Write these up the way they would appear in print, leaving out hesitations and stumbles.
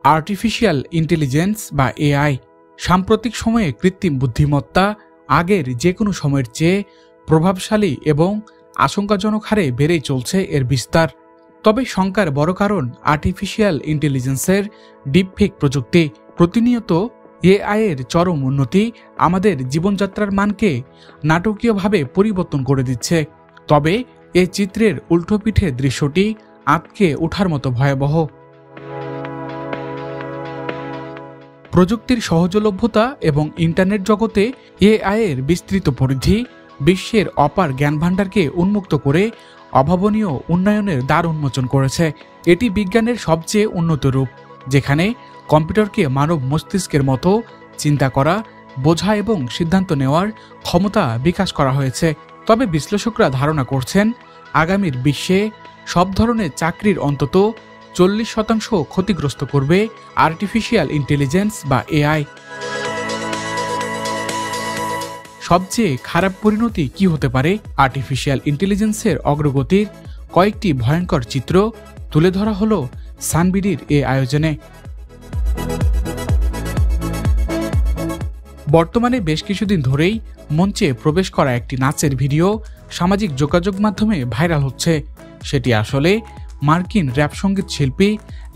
Artificial intelligence বা AI সাম্প্রতিক সময়ে কৃত্রিম বুদ্ধিমত্তা আগের যে কোনো সময়ের চেয়ে প্রভাবশালী এবং আশঙ্কাজনক হারে বেড়েই চলছে এর বিস্তার। তবে শঙ্কার বড় কারণ আর্টিফিশিয়াল ইন্টেলিজেন্সের ডিপফেক প্রযুক্তি। প্রতিনিয়ত এআই এর চরম উন্নতি আমাদের জীবনযাত্রার মানকে নাটকীয়ভাবে পরিবর্তন করে দিচ্ছে। তবে এই চিত্রের উল্টোপিঠে দৃশ্যটি আঁতকে ওঠার মতো ভয়াবহ। প্রযুক্তির সহজলভ্যতা এবং ইন্টারনেট জগতে এআই এর বিস্তৃত পরিধি বিশ্বের অপার জ্ঞানভাণ্ডারকে উন্মুক্ত করে অভাবনীয় উন্নয়নের দ্বার উন্মোচন করেছে। এটি বিজ্ঞানের সবচেয়ে উন্নত রূপ, যেখানে কম্পিউটারকে মানব মস্তিষ্কের মতো চিন্তা করা, বোঝা এবং সিদ্ধান্ত নেওয়ার ক্ষমতা বিকাশ করা হয়েছে। তবে বিশ্লেষকরা ধারণা করছেন আগামীর বিশ্বে সব ধরনের চাকরির অন্তত 40% ক্ষতিগ্রস্ত করবে আর্টিফিশিয়াল ইন্টেলিজেন্স বা এআই। সবচেয়ে খারাপ পরিণতি কি হতে পারে? আর্টিফিশিয়াল ইন্টেলিজেন্সের অগ্রগতির কয়েকটি ভয়ঙ্কর চিত্র তুলে ধরা হলো সানবিডির এই আয়োজনে। বর্তমানে বেশ কিছুদিন ধরেই মঞ্চে প্রবেশ করা একটি নাচের ভিডিও সামাজিক যোগাযোগ মাধ্যমে ভাইরাল হচ্ছে। সেটি আসলে মার্কিন র্যাপ সঙ্গীত শিল্পী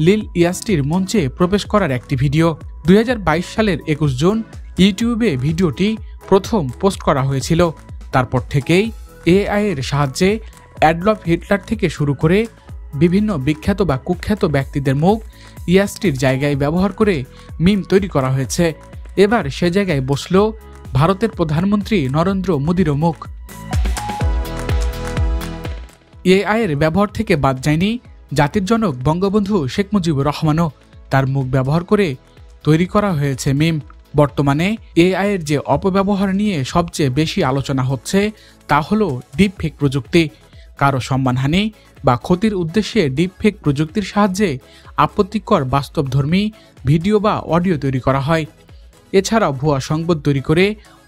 লিল ইয়াস্টির মঞ্চে প্রবেশ করার একটি ভিডিও। 2022 সালের 21 জুন ইউটিউবে ভিডিওটি প্রথম পোস্ট করা হয়েছিল। তারপর থেকেই এআই এর সাহায্যে অ্যাডলফ হিটলার থেকে শুরু করে বিভিন্ন বিখ্যাত বা কুখ্যাত ব্যক্তিদের মুখ ইয়াস্টির জায়গায় ব্যবহার করে মিম তৈরি করা হয়েছে। এবার সে জায়গায় বসল ভারতের প্রধানমন্ত্রী নরেন্দ্র মোদিরও মুখ। এআই এর ব্যবহার থেকে বাদ যায়নি জাতির জনক বঙ্গবন্ধু শেখ মুজিবুর রহমানও। তার মুখ ব্যবহার করে তৈরি করা হয়েছে মিম। বর্তমানে এআই এর যে অপব্যবহার নিয়ে সবচেয়ে বেশি আলোচনা হচ্ছে তা হলো ডিপফেক প্রযুক্তি। কারো সম্মানহানি বা ক্ষতির উদ্দেশ্যে ডিপফেক প্রযুক্তির সাহায্যে আপত্তিকর বাস্তবধর্মী ভিডিও বা অডিও তৈরি করা হয়। এছাড়াও ভুয়া সংবাদ তৈরি করে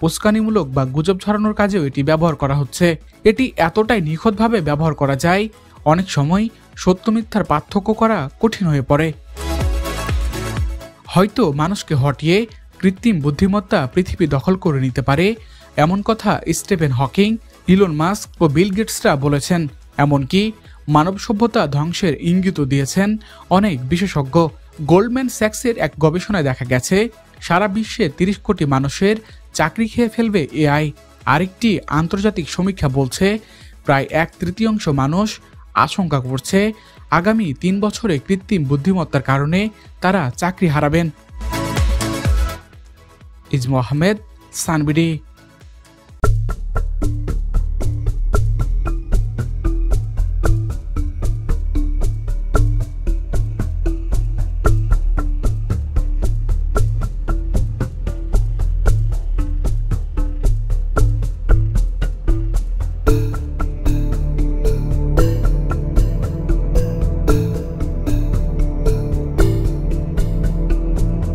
উস্কানিমূলক বা গুজব ছড়ানোর কাজেও এটি ব্যবহার করা হচ্ছে। এটি এতটাই নিখুঁতভাবে ব্যবহার করা যায়, অনেক সময় সত্য মিথ্যার পার্থক্য করা কঠিন হয়ে পড়ে। হয়তো মানুষকে হটিয়ে কৃত্রিম বুদ্ধিমত্তা পৃথিবী দখল করে নিতে পারে, এমন কথা স্টিফেন হকিং, ইলন মাস্ক ও বিল গেটসরা বলেছেন। এমনকি মানব সভ্যতা ধ্বংসের ইঙ্গিতও দিয়েছেন অনেক বিশেষজ্ঞ। গোল্ডম্যান স্যাক্সের এক গবেষণায় দেখা গেছে সারা বিশ্বে 30 কোটি মানুষের চাকরি খেয়ে ফেলবে এআই। আরেকটি আন্তর্জাতিক সমীক্ষা বলছে প্রায় 1/3 মানুষ আশঙ্কা করছে আগামী 3 বছরে কৃত্রিম বুদ্ধিমত্তার কারণে তারা চাকরি হারাবেন। ইজমু আহমেদ, সানবিডি।